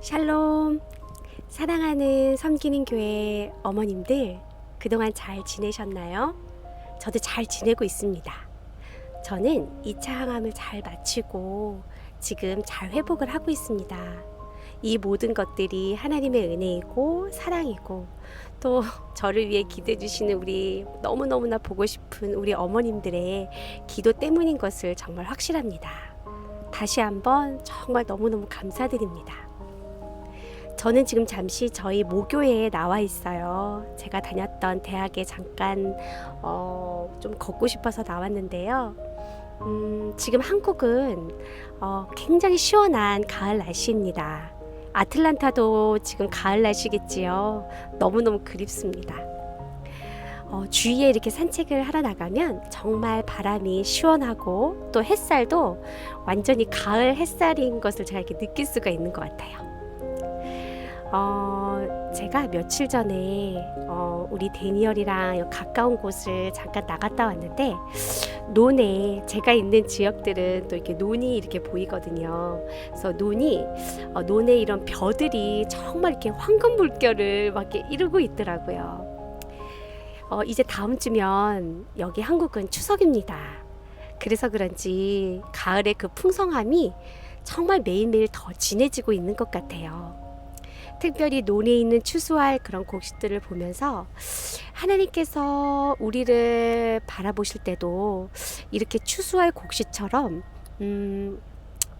샬롬. 사랑하는 섬기는 교회 어머님들, 그동안 잘 지내셨나요? 저도 잘 지내고 있습니다. 저는 2차 항암을 잘 마치고 지금 잘 회복을 하고 있습니다. 이 모든 것들이 하나님의 은혜이고 사랑이고, 또 저를 위해 기도해 주시는 우리 너무너무나 보고 싶은 우리 어머님들의 기도 때문인 것을 정말 확실합니다. 다시 한번 정말 너무너무 감사드립니다. 저는 지금 잠시 저희 모교회에 나와 있어요. 제가 다녔던 대학에 잠깐 좀 걷고 싶어서 나왔는데요. 지금 한국은 굉장히 시원한 가을 날씨입니다. 아틀란타도 지금 가을 날씨겠지요. 너무너무 그립습니다. 주위에 이렇게 산책을 하러 나가면 정말 바람이 시원하고 또 햇살도 완전히 가을 햇살인 것을 제가 이렇게 느낄 수가 있는 것 같아요. 제가 며칠 전에 우리 데니얼이랑 가까운 곳을 잠깐 나갔다 왔는데, 논에, 제가 있는 지역들은 또 이렇게 논이 이렇게 보이거든요. 그래서 논에 이런 벼들이 정말 이렇게 황금 물결을 막 이렇게 이루고 있더라고요. 이제 다음 주면 여기 한국은 추석입니다. 그래서 그런지 가을의 그 풍성함이 정말 매일매일 더 진해지고 있는 것 같아요. 특별히 논에 있는 추수할 그런 곡식들을 보면서 하나님께서 우리를 바라보실 때도 이렇게 추수할 곡식처럼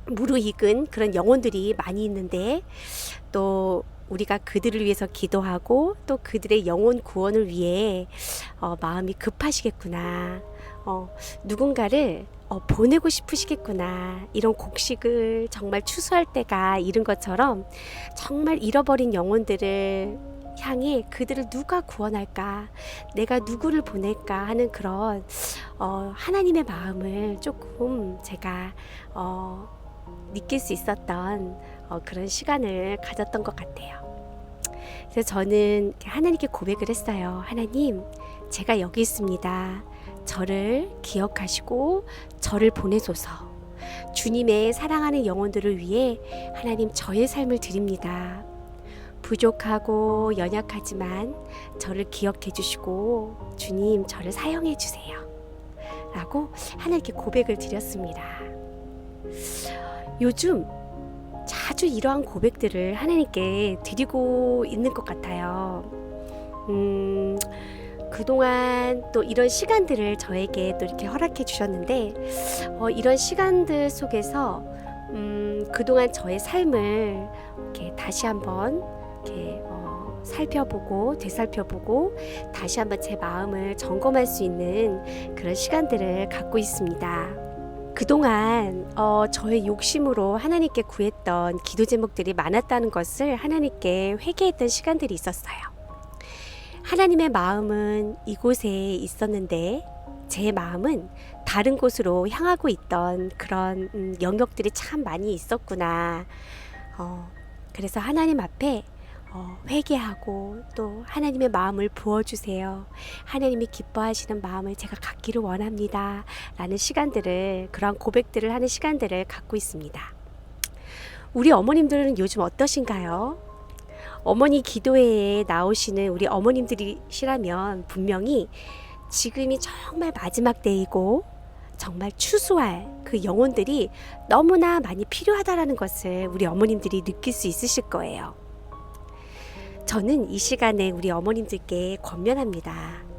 무르익은 그런 영혼들이 많이 있는데, 또 우리가 그들을 위해서 기도하고 또 그들의 영혼 구원을 위해 마음이 급하시겠구나, 누군가를 보내고 싶으시겠구나, 이런 곡식을 정말 추수할 때가 이른 것처럼 정말 잃어버린 영혼들을 향해 그들을 누가 구원할까, 내가 누구를 보낼까 하는 그런 하나님의 마음을 조금 제가 느낄 수 있었던 그런 시간을 가졌던 것 같아요. 그래서 저는 하나님께 고백을 했어요. 하나님, 제가 여기 있습니다. 저를 기억하시고 저를 보내소서. 주님의 사랑하는 영혼들을 위해 하나님, 저의 삶을 드립니다. 부족하고 연약하지만 저를 기억해 주시고 주님, 저를 사용해 주세요 라고 하나님께 고백을 드렸습니다. 요즘 자주 이러한 고백들을 하나님께 드리고 있는 것 같아요. 그동안 또 이런 시간들을 저에게 또 이렇게 허락해 주셨는데, 이런 시간들 속에서 그동안 저의 삶을 이렇게 다시 한번 이렇게 살펴보고 되살펴보고 다시 한번 제 마음을 점검할 수 있는 그런 시간들을 갖고 있습니다. 그동안 저의 욕심으로 하나님께 구했던 기도 제목들이 많았다는 것을 하나님께 회개했던 시간들이 있었어요. 하나님의 마음은 이곳에 있었는데 제 마음은 다른 곳으로 향하고 있던 그런 영역들이 참 많이 있었구나. 그래서 하나님 앞에 회개하고 또 하나님의 마음을 부어주세요, 하나님이 기뻐하시는 마음을 제가 갖기를 원합니다 라는 시간들을, 그런 고백들을 하는 시간들을 갖고 있습니다. 우리 어머님들은 요즘 어떠신가요? 어머니 기도회에 나오시는 우리 어머님들이시라면 분명히 지금이 정말 마지막 때이고 정말 추수할 그 영혼들이 너무나 많이 필요하다라는 것을 우리 어머님들이 느낄 수 있으실 거예요. 저는 이 시간에 우리 어머님들께 권면합니다.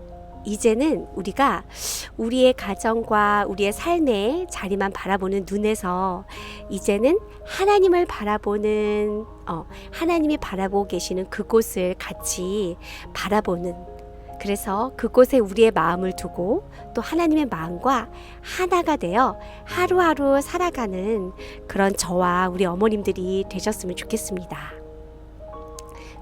이제는 우리가 우리의 가정과 우리의 삶의 자리만 바라보는 눈에서 이제는 하나님을 바라보는, 하나님이 바라보고 계시는 그곳을 같이 바라보는, 그래서 그곳에 우리의 마음을 두고 또 하나님의 마음과 하나가 되어 하루하루 살아가는 그런 저와 우리 어머님들이 되셨으면 좋겠습니다.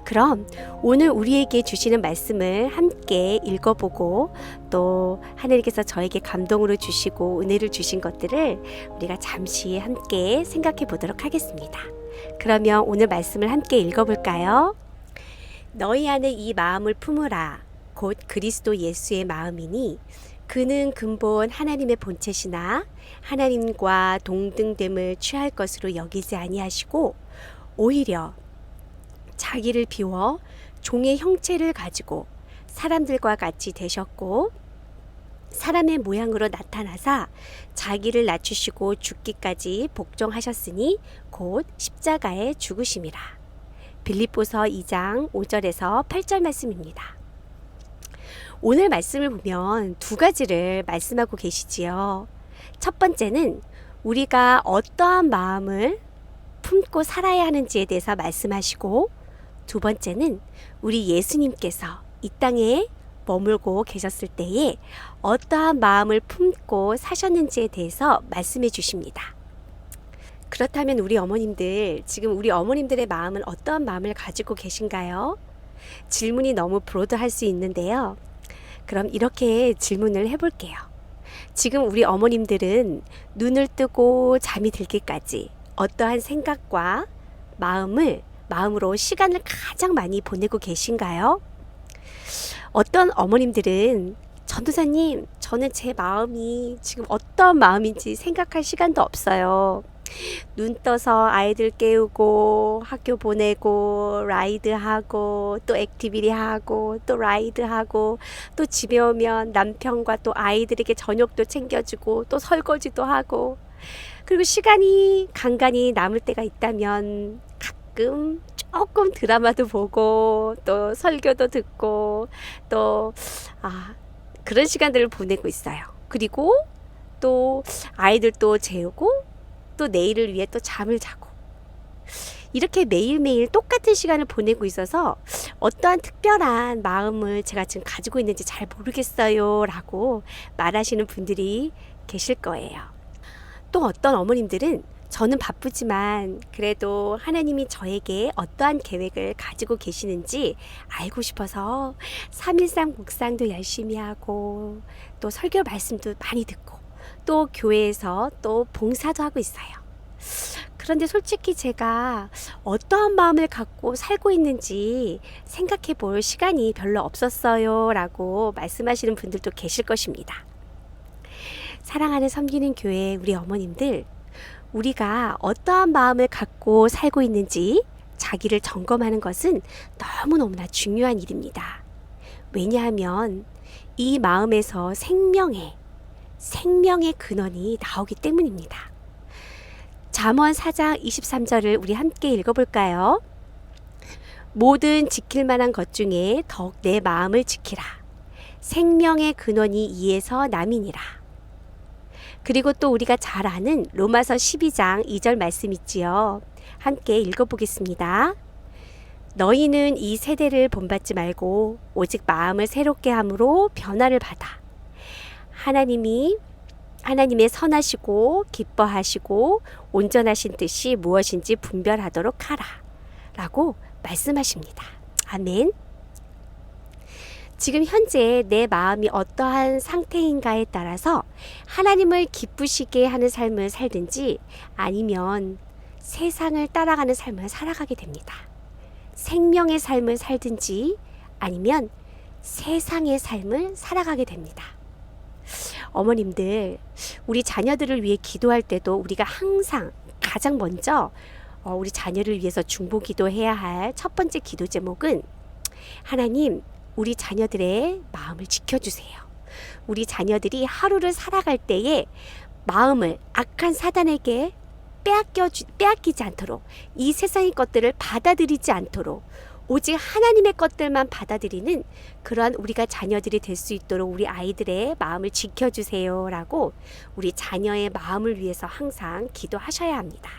그럼 오늘 우리에게 주시는 말씀을 함께 읽어보고 또 하나님께서 저에게 감동으로 주시고 은혜를 주신 것들을 우리가 잠시 함께 생각해 보도록 하겠습니다. 그러면 오늘 말씀을 함께 읽어볼까요? 너희 안에 이 마음을 품으라. 곧 그리스도 예수의 마음이니 그는 근본 하나님의 본체시나 하나님과 동등됨을 취할 것으로 여기지 아니하시고 오히려 자기를 비워 종의 형체를 가지고 사람들과 같이 되셨고 사람의 모양으로 나타나사 자기를 낮추시고 죽기까지 복종하셨으니 곧 십자가에 죽으심이라. 빌립보서 2장 5절에서 8절 말씀입니다. 오늘 말씀을 보면 두 가지를 말씀하고 계시지요. 첫 번째는 우리가 어떠한 마음을 품고 살아야 하는지에 대해서 말씀하시고, 두 번째는 우리 예수님께서 이 땅에 머물고 계셨을 때에 어떠한 마음을 품고 사셨는지에 대해서 말씀해 주십니다. 그렇다면 우리 어머님들, 지금 우리 어머님들의 마음은 어떠한 마음을 가지고 계신가요? 질문이 너무 브로드할 수 있는데요. 그럼 이렇게 질문을 해볼게요. 지금 우리 어머님들은 눈을 뜨고 잠이 들기까지 어떠한 생각과 마음으로 시간을 가장 많이 보내고 계신가요? 어떤 어머님들은 전도사님, 저는 제 마음이 지금 어떤 마음인지 생각할 시간도 없어요. 눈 떠서 아이들 깨우고 학교 보내고 라이드하고 또 액티비티 하고 또 라이드하고 또 집에 오면 남편과 또 아이들에게 저녁도 챙겨주고 또 설거지도 하고, 그리고 시간이 간간히 남을 때가 있다면 가끔 조금 드라마도 보고 또 설교도 듣고 또 그런 시간들을 보내고 있어요. 그리고 또 아이들도 재우고 또 내일을 위해 또 잠을 자고, 이렇게 매일매일 똑같은 시간을 보내고 있어서 어떠한 특별한 마음을 제가 지금 가지고 있는지 잘 모르겠어요 라고 말하시는 분들이 계실 거예요. 또 어떤 어머님들은 저는 바쁘지만 그래도 하나님이 저에게 어떠한 계획을 가지고 계시는지 알고 싶어서 3.13 묵상도 열심히 하고 또 설교 말씀도 많이 듣고 또 교회에서 또 봉사도 하고 있어요. 그런데 솔직히 제가 어떠한 마음을 갖고 살고 있는지 생각해 볼 시간이 별로 없었어요 라고 말씀하시는 분들도 계실 것입니다. 사랑하는 섬기는 교회 우리 어머님들, 우리가 어떠한 마음을 갖고 살고 있는지 자기를 점검하는 것은 너무너무나 중요한 일입니다. 왜냐하면 이 마음에서 생명의 근원이 나오기 때문입니다. 잠언 4장 23절을 우리 함께 읽어볼까요? 모든 지킬 만한 것 중에 더욱 내 마음을 지키라. 생명의 근원이 이에서 남이니라. 그리고 또 우리가 잘 아는 로마서 12장 2절 말씀 있지요. 함께 읽어보겠습니다. 너희는 이 세대를 본받지 말고 오직 마음을 새롭게 함으로 변화를 받아 하나님의 선하시고 기뻐하시고 온전하신 뜻이 무엇인지 분별하도록 하라 라고 말씀하십니다. 아멘. 지금 현재 내 마음이 어떠한 상태인가에 따라서 하나님을 기쁘시게 하는 삶을 살든지 아니면 세상을 따라가는 삶을 살아가게 됩니다. 생명의 삶을 살든지 아니면 세상의 삶을 살아가게 됩니다. 어머님들, 우리 자녀들을 위해 기도할 때도 우리가 항상 가장 먼저 우리 자녀를 위해서 중보기도해야 할 첫 번째 기도 제목은 하나님, 우리 자녀들의 마음을 지켜주세요. 우리 자녀들이 하루를 살아갈 때에 마음을 악한 사단에게 빼앗기지 않도록, 이 세상의 것들을 받아들이지 않도록 오직 하나님의 것들만 받아들이는 그러한 우리가 자녀들이 될 수 있도록 우리 아이들의 마음을 지켜주세요 라고 우리 자녀의 마음을 위해서 항상 기도하셔야 합니다.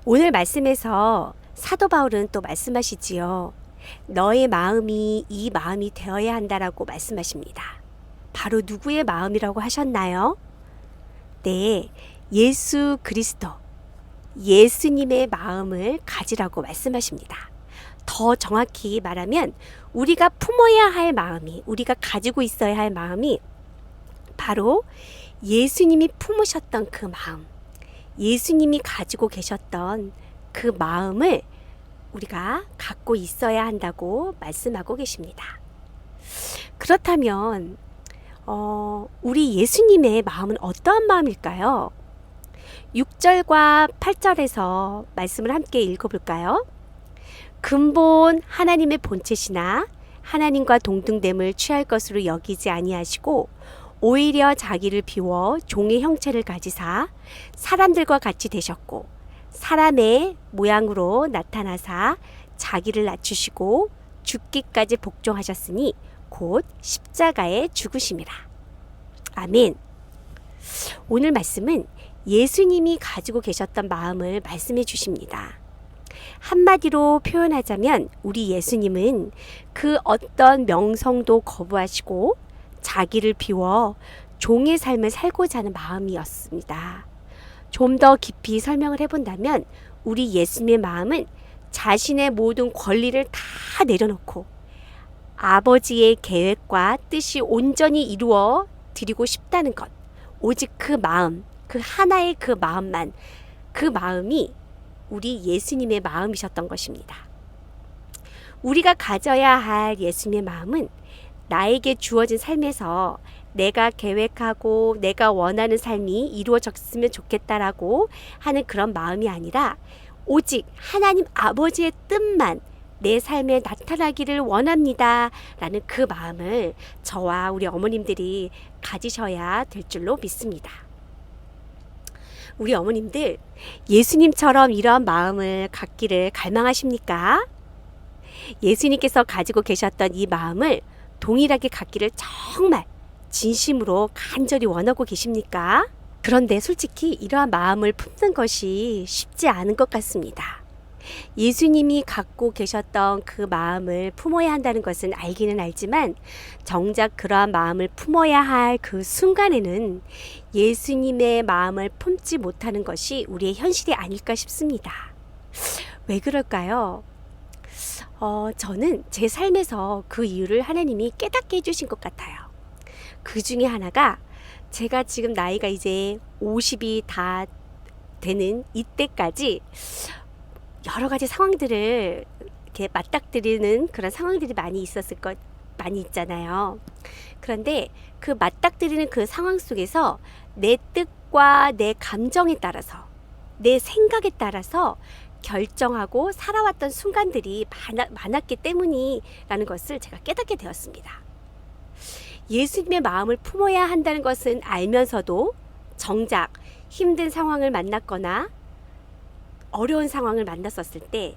오늘 말씀에서 사도 바울은 또 말씀하시지요. 너의 마음이 이 마음이 되어야 한다라고 말씀하십니다. 바로 누구의 마음이라고 하셨나요? 네, 예수 그리스도, 예수님의 마음을 가지라고 말씀하십니다. 더 정확히 말하면 우리가 품어야 할 마음이, 우리가 가지고 있어야 할 마음이 바로 예수님이 품으셨던 그 마음, 예수님이 가지고 계셨던 그 마음을 우리가 갖고 있어야 한다고 말씀하고 계십니다. 그렇다면 우리 예수님의 마음은 어떠한 마음일까요? 6절과 8절에서 말씀을 함께 읽어볼까요? 근본 하나님의 본체시나 하나님과 동등됨을 취할 것으로 여기지 아니하시고 오히려 자기를 비워 종의 형체를 가지사 사람들과 같이 되셨고 사람의 모양으로 나타나사 자기를 낮추시고 죽기까지 복종하셨으니 곧 십자가에 죽으심이라. 아멘. 오늘 말씀은 예수님이 가지고 계셨던 마음을 말씀해 주십니다. 한마디로 표현하자면 우리 예수님은 그 어떤 명성도 거부하시고 자기를 비워 종의 삶을 살고자 하는 마음이었습니다. 좀 더 깊이 설명을 해본다면 우리 예수님의 마음은 자신의 모든 권리를 다 내려놓고 아버지의 계획과 뜻이 온전히 이루어 드리고 싶다는 것, 오직 그 마음, 그 하나의 그 마음만, 그 마음이 우리 예수님의 마음이셨던 것입니다. 우리가 가져야 할 예수님의 마음은 나에게 주어진 삶에서 내가 계획하고 내가 원하는 삶이 이루어졌으면 좋겠다라고 하는 그런 마음이 아니라 오직 하나님 아버지의 뜻만 내 삶에 나타나기를 원합니다 라는 그 마음을 저와 우리 어머님들이 가지셔야 될 줄로 믿습니다. 우리 어머님들 예수님처럼 이러한 마음을 갖기를 갈망하십니까? 예수님께서 가지고 계셨던 이 마음을 동일하게 갖기를 정말 진심으로 간절히 원하고 계십니까? 그런데 솔직히 이러한 마음을 품는 것이 쉽지 않은 것 같습니다. 예수님이 갖고 계셨던 그 마음을 품어야 한다는 것은 알기는 알지만 정작 그러한 마음을 품어야 할 그 순간에는 예수님의 마음을 품지 못하는 것이 우리의 현실이 아닐까 싶습니다. 왜 그럴까요? 저는 제 삶에서 그 이유를 하나님이 깨닫게 해주신 것 같아요. 그 중에 하나가 제가 지금 나이가 이제 50이 다 되는 이때까지 여러 가지 상황들을 이렇게 맞닥뜨리는 그런 상황들이 많이 있잖아요. 그런데 그 맞닥뜨리는 그 상황 속에서 내 뜻과 내 감정에 따라서 내 생각에 따라서 결정하고 살아왔던 순간들이 많았기 때문이라는 것을 제가 깨닫게 되었습니다. 예수님의 마음을 품어야 한다는 것은 알면서도 정작 힘든 상황을 만났거나 어려운 상황을 만났었을 때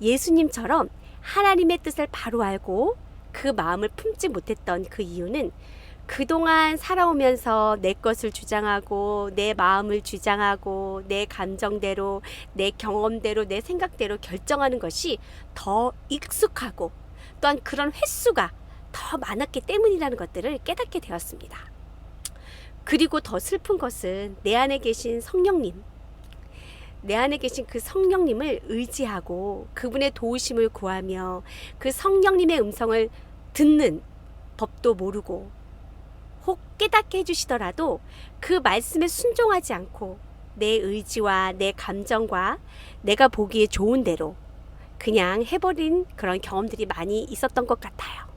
예수님처럼 하나님의 뜻을 바로 알고 그 마음을 품지 못했던 그 이유는 그동안 살아오면서 내 것을 주장하고 내 마음을 주장하고 내 감정대로 내 경험대로 내 생각대로 결정하는 것이 더 익숙하고 또한 그런 횟수가 더 많았기 때문이라는 것들을 깨닫게 되었습니다. 그리고 더 슬픈 것은 내 안에 계신 성령님, 내 안에 계신 그 성령님을 의지하고 그분의 도우심을 구하며 그 성령님의 음성을 듣는 법도 모르고 혹 깨닫게 해주시더라도 그 말씀에 순종하지 않고 내 의지와 내 감정과 내가 보기에 좋은 대로 그냥 해버린 그런 경험들이 많이 있었던 것 같아요.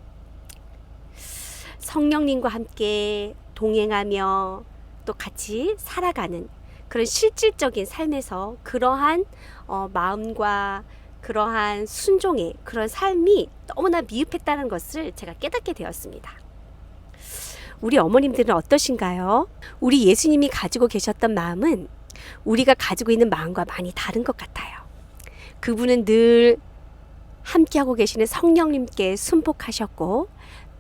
성령님과 함께 동행하며 또 같이 살아가는 그런 실질적인 삶에서 그러한 마음과 그러한 순종의 그런 삶이 너무나 미흡했다는 것을 제가 깨닫게 되었습니다. 우리 어머님들은 어떠신가요? 우리 예수님이 가지고 계셨던 마음은 우리가 가지고 있는 마음과 많이 다른 것 같아요. 그분은 늘 함께하고 계시는 성령님께 순복하셨고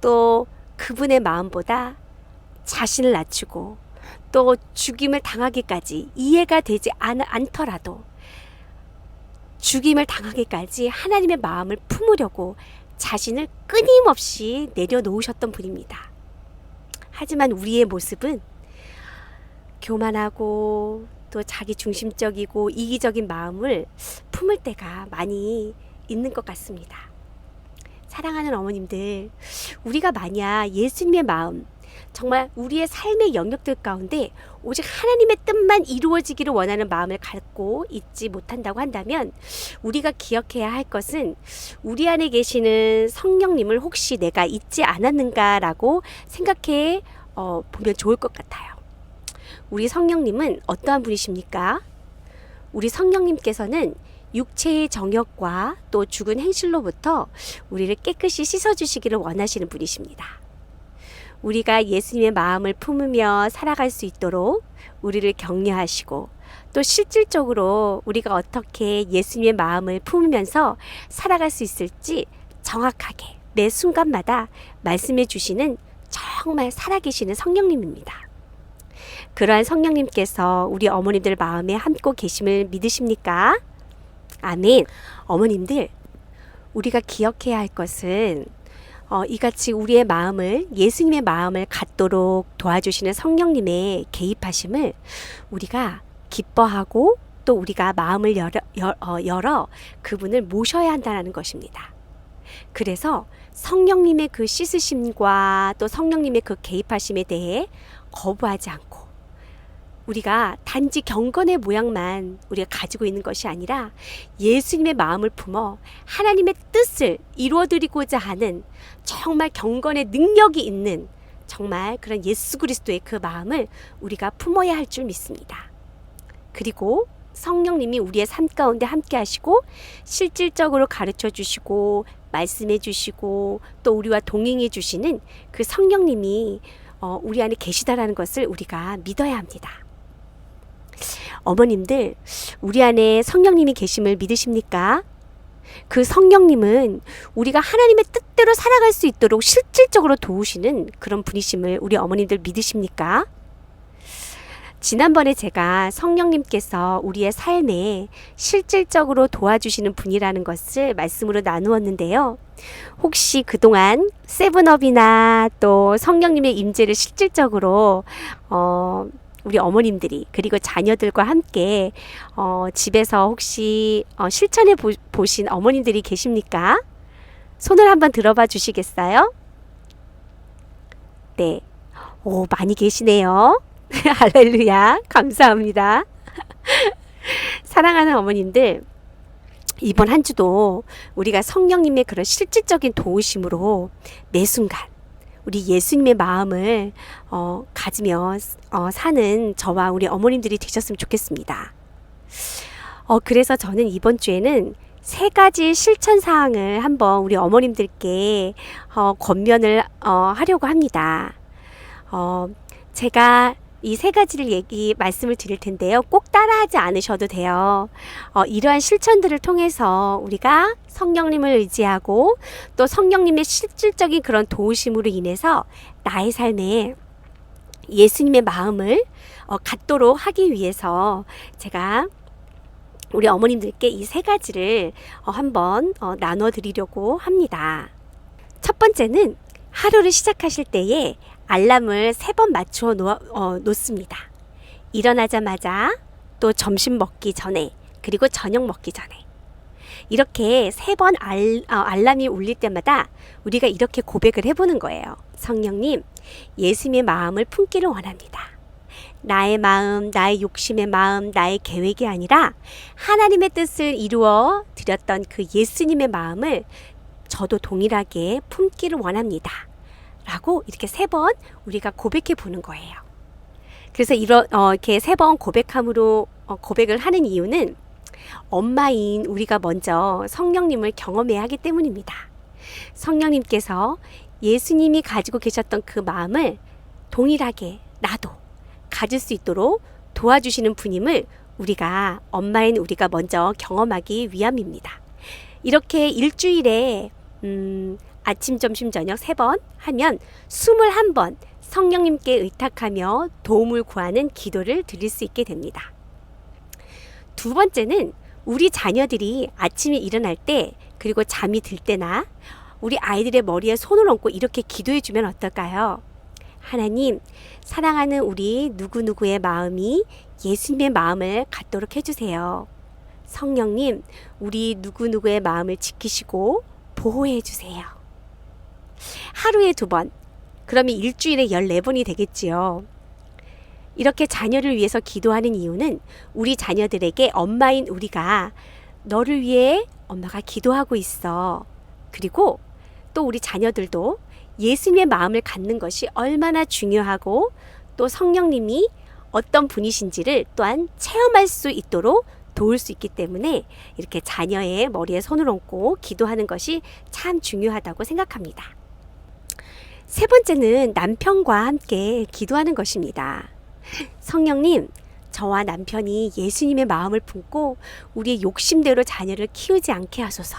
또 그분의 마음보다 자신을 낮추고 또 죽임을 당하기까지 이해가 되지 않더라도 죽임을 당하기까지 하나님의 마음을 품으려고 자신을 끊임없이 내려놓으셨던 분입니다. 하지만 우리의 모습은 교만하고 또 자기 중심적이고 이기적인 마음을 품을 때가 많이 있는 것 같습니다. 사랑하는 어머님들, 우리가 만약 예수님의 마음, 정말 우리의 삶의 영역들 가운데 오직 하나님의 뜻만 이루어지기를 원하는 마음을 갖고 있지 못한다고 한다면 우리가 기억해야 할 것은 우리 안에 계시는 성령님을 혹시 내가 잊지 않았는가라고 생각해 보면 좋을 것 같아요. 우리 성령님은 어떠한 분이십니까? 우리 성령님께서는 육체의 정욕과 또 죽은 행실로부터 우리를 깨끗이 씻어주시기를 원하시는 분이십니다. 우리가 예수님의 마음을 품으며 살아갈 수 있도록 우리를 격려하시고 또 실질적으로 우리가 어떻게 예수님의 마음을 품으면서 살아갈 수 있을지 정확하게 매 순간마다 말씀해 주시는 정말 살아계시는 성령님입니다. 그러한 성령님께서 우리 어머님들 마음에 함께 계심을 믿으십니까? 아멘. 어머님들, 우리가 기억해야 할 것은 이같이 우리의 마음을 예수님의 마음을 갖도록 도와주시는 성령님의 개입하심을 우리가 기뻐하고 또 우리가 마음을 열어 그분을 모셔야 한다는 것입니다. 그래서 성령님의 그 씻으심과 또 성령님의 그 개입하심에 대해 거부하지 않고 우리가 단지 경건의 모양만 우리가 가지고 있는 것이 아니라 예수님의 마음을 품어 하나님의 뜻을 이루어드리고자 하는 정말 경건의 능력이 있는 정말 그런 예수 그리스도의 그 마음을 우리가 품어야 할 줄 믿습니다. 그리고 성령님이 우리의 삶 가운데 함께 하시고 실질적으로 가르쳐 주시고 말씀해 주시고 또 우리와 동행해 주시는 그 성령님이 우리 안에 계시다라는 것을 우리가 믿어야 합니다. 어머님들, 우리 안에 성령님이 계심을 믿으십니까? 그 성령님은 우리가 하나님의 뜻대로 살아갈 수 있도록 실질적으로 도우시는 그런 분이심을 우리 어머님들 믿으십니까? 지난번에 제가 성령님께서 우리의 삶에 실질적으로 도와주시는 분이라는 것을 말씀으로 나누었는데요. 혹시 그동안 세븐업이나 또 성령님의 임재를 실질적으로 우리 어머님들이 그리고 자녀들과 함께 집에서 혹시 실천해 보신 어머님들이 계십니까? 손을 한번 들어봐 주시겠어요? 네. 오, 많이 계시네요. 할렐루야. 감사합니다. 사랑하는 어머님들, 이번 한 주도 우리가 성령님의 그런 실질적인 도우심으로 매 순간 우리 예수님의 마음을 가지며 사는 저와 우리 어머님들이 되셨으면 좋겠습니다. 그래서 저는 이번 주에는 3가지 실천 사항을 한번 우리 어머님들께 권면을 하려고 합니다. 제가 이 3가지를 말씀을 드릴 텐데요. 꼭 따라하지 않으셔도 돼요. 이러한 실천들을 통해서 우리가 성령님을 의지하고 또 성령님의 실질적인 그런 도우심으로 인해서 나의 삶에 예수님의 마음을 갖도록 하기 위해서 제가 우리 어머님들께 이 3가지를 한번 나눠 드리려고 합니다. 첫 번째는 하루를 시작하실 때에 알람을 3번 맞춰 놓습니다. 일어나자마자 또 점심 먹기 전에 그리고 저녁 먹기 전에 이렇게 3번 알람이 울릴 때마다 우리가 이렇게 고백을 해보는 거예요. 성령님, 예수님의 마음을 품기를 원합니다. 나의 마음, 나의 욕심의 마음, 나의 계획이 아니라 하나님의 뜻을 이루어 드렸던 그 예수님의 마음을 저도 동일하게 품기를 원합니다. 라고 이렇게 3번 우리가 고백해 보는 거예요. 그래서 이렇게 3번 고백을 하는 이유는 엄마인 우리가 먼저 성령님을 경험해야 하기 때문입니다. 성령님께서 예수님이 가지고 계셨던 그 마음을 동일하게 나도 가질 수 있도록 도와주시는 분임을 우리가 엄마인 우리가 먼저 경험하기 위함입니다. 이렇게 일주일에 아침, 점심, 저녁 3번 하면 21번 성령님께 의탁하며 도움을 구하는 기도를 드릴 수 있게 됩니다. 2번째는 우리 자녀들이 아침에 일어날 때 그리고 잠이 들 때나 우리 아이들의 머리에 손을 얹고 이렇게 기도해 주면 어떨까요? 하나님, 사랑하는 우리 누구누구의 마음이 예수님의 마음을 갖도록 해주세요. 성령님, 우리 누구누구의 마음을 지키시고 보호해 주세요. 하루에 2번, 그러면 일주일에 14번이 되겠지요. 이렇게 자녀를 위해서 기도하는 이유는 우리 자녀들에게 엄마인 우리가 너를 위해 엄마가 기도하고 있어. 그리고 또 우리 자녀들도 예수님의 마음을 갖는 것이 얼마나 중요하고 또 성령님이 어떤 분이신지를 또한 체험할 수 있도록 도울 수 있기 때문에 이렇게 자녀의 머리에 손을 얹고 기도하는 것이 참 중요하다고 생각합니다. 세 번째는 남편과 함께 기도하는 것입니다. 성령님, 저와 남편이 예수님의 마음을 품고 우리의 욕심대로 자녀를 키우지 않게 하소서.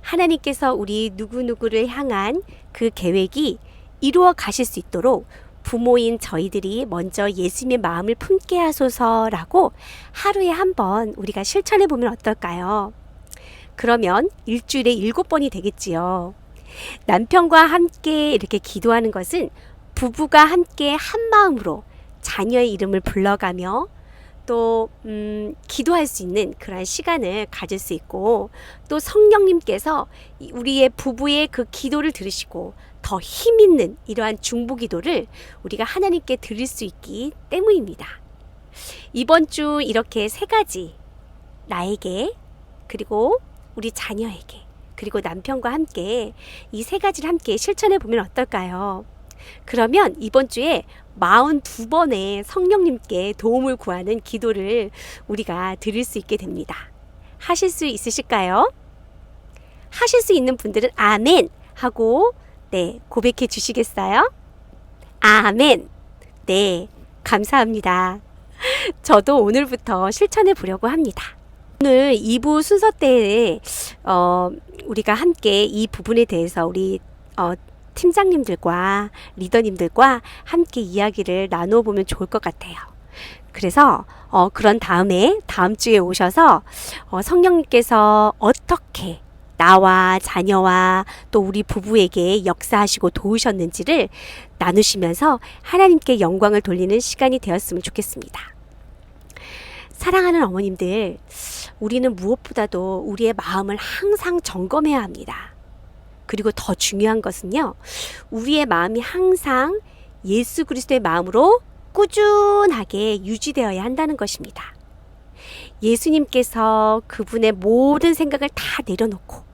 하나님께서 우리 누구누구를 향한 그 계획이 이루어 가실 수 있도록 부모인 저희들이 먼저 예수님의 마음을 품게 하소서라고 하루에 한 번 우리가 실천해 보면 어떨까요? 그러면 일주일에 7번이 되겠지요. 남편과 함께 이렇게 기도하는 것은 부부가 함께 한 마음으로 자녀의 이름을 불러가며 또 기도할 수 있는 그런 시간을 가질 수 있고, 또 성령님께서 우리의 부부의 그 기도를 들으시고 더 힘있는 이러한 중보기도를 우리가 하나님께 드릴 수 있기 때문입니다. 이번 주 이렇게 세 가지, 나에게, 그리고 우리 자녀에게, 그리고 남편과 함께 이 세 가지를 함께 실천해 보면 어떨까요? 그러면 이번 주에 42번의 성령님께 도움을 구하는 기도를 우리가 드릴 수 있게 됩니다. 하실 수 있으실까요? 하실 수 있는 분들은 아멘 하고 고백해 주시겠어요? 아멘. 네, 감사합니다. 저도 오늘부터 실천해 보려고 합니다. 오늘 2부 순서 때에 우리가 함께 이 부분에 대해서 우리 팀장님들과 리더님들과 함께 이야기를 나누어 보면 좋을 것 같아요. 그래서 그런 다음에 다음 주에 오셔서 성령님께서 어떻게 나와 자녀와 또 우리 부부에게 역사하시고 도우셨는지를 나누시면서 하나님께 영광을 돌리는 시간이 되었으면 좋겠습니다. 사랑하는 어머님들, 우리는 무엇보다도 우리의 마음을 항상 점검해야 합니다. 그리고 더 중요한 것은요, 우리의 마음이 항상 예수 그리스도의 마음으로 꾸준하게 유지되어야 한다는 것입니다. 예수님께서 그분의 모든 생각을 다 내려놓고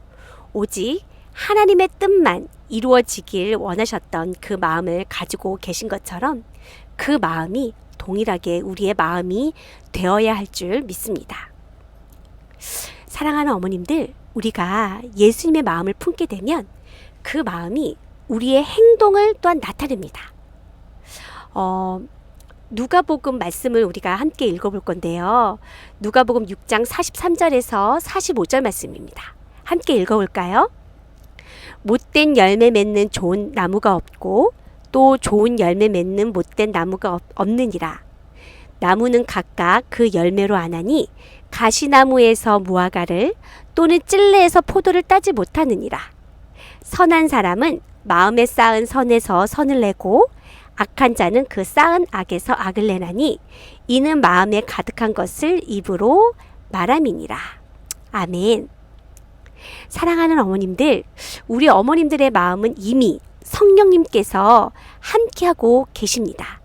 오직 하나님의 뜻만 이루어지길 원하셨던 그 마음을 가지고 계신 것처럼 그 마음이 동일하게 우리의 마음이 되어야 할 줄 믿습니다. 사랑하는 어머님들, 우리가 예수님의 마음을 품게 되면 그 마음이 우리의 행동을 또한 나타냅니다. 누가복음 말씀을 우리가 함께 읽어볼 건데요. 누가복음 6장 43절에서 45절 말씀입니다. 함께 읽어볼까요? 못된 열매 맺는 좋은 나무가 없고 또 좋은 열매 맺는 못된 나무가 없느니라. 나무는 각각 그 열매로 아나니 가시나무에서 무화과를 또는 찔레에서 포도를 따지 못하느니라. 선한 사람은 마음에 쌓은 선에서 선을 내고 악한 자는 그 쌓은 악에서 악을 내나니 이는 마음에 가득한 것을 입으로 말함이니라. 아멘. 사랑하는 어머님들, 우리 어머님들의 마음은 이미 성령님께서 함께하고 계십니다.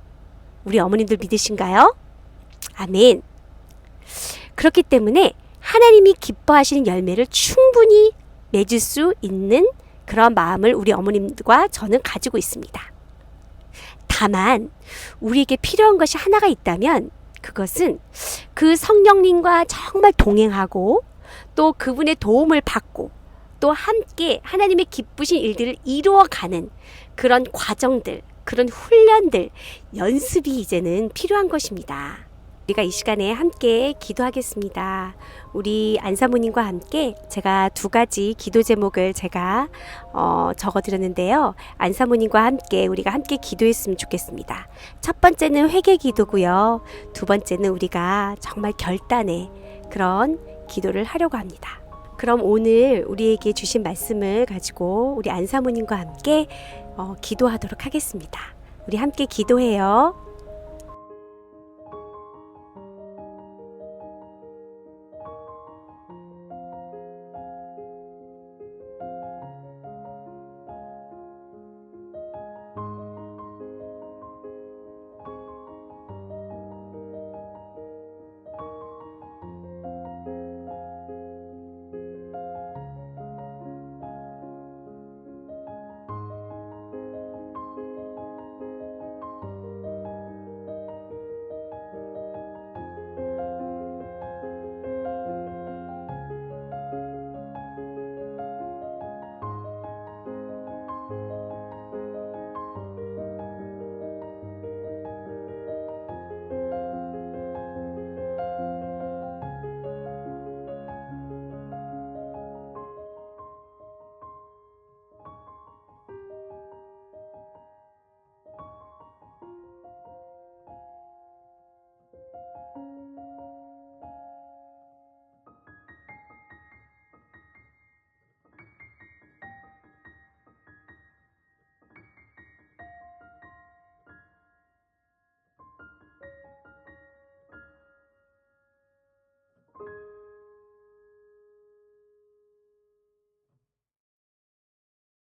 우리 어머님들 믿으신가요? 아멘. 그렇기 때문에 하나님이 기뻐하시는 열매를 충분히 맺을 수 있는 그런 마음을 우리 어머님과 저는 가지고 있습니다. 다만 우리에게 필요한 것이 하나가 있다면 그것은 그 성령님과 정말 동행하고 또 그분의 도움을 받고 또 함께 하나님의 기쁘신 일들을 이루어가는 그런 과정들, 그런 훈련들, 연습이 이제는 필요한 것입니다. 우리가 이 시간에 함께 기도하겠습니다. 우리 안사모님과 함께 제가 2가지 기도 제목을 제가 적어드렸는데요. 안사모님과 함께 우리가 함께 기도했으면 좋겠습니다. 첫 번째는 회개 기도고요. 2번째는 우리가 정말 결단의 그런 기도를 하려고 합니다. 그럼 오늘 우리에게 주신 말씀을 가지고 우리 안사모님과 함께 기도하도록 하겠습니다. 우리 함께 기도해요.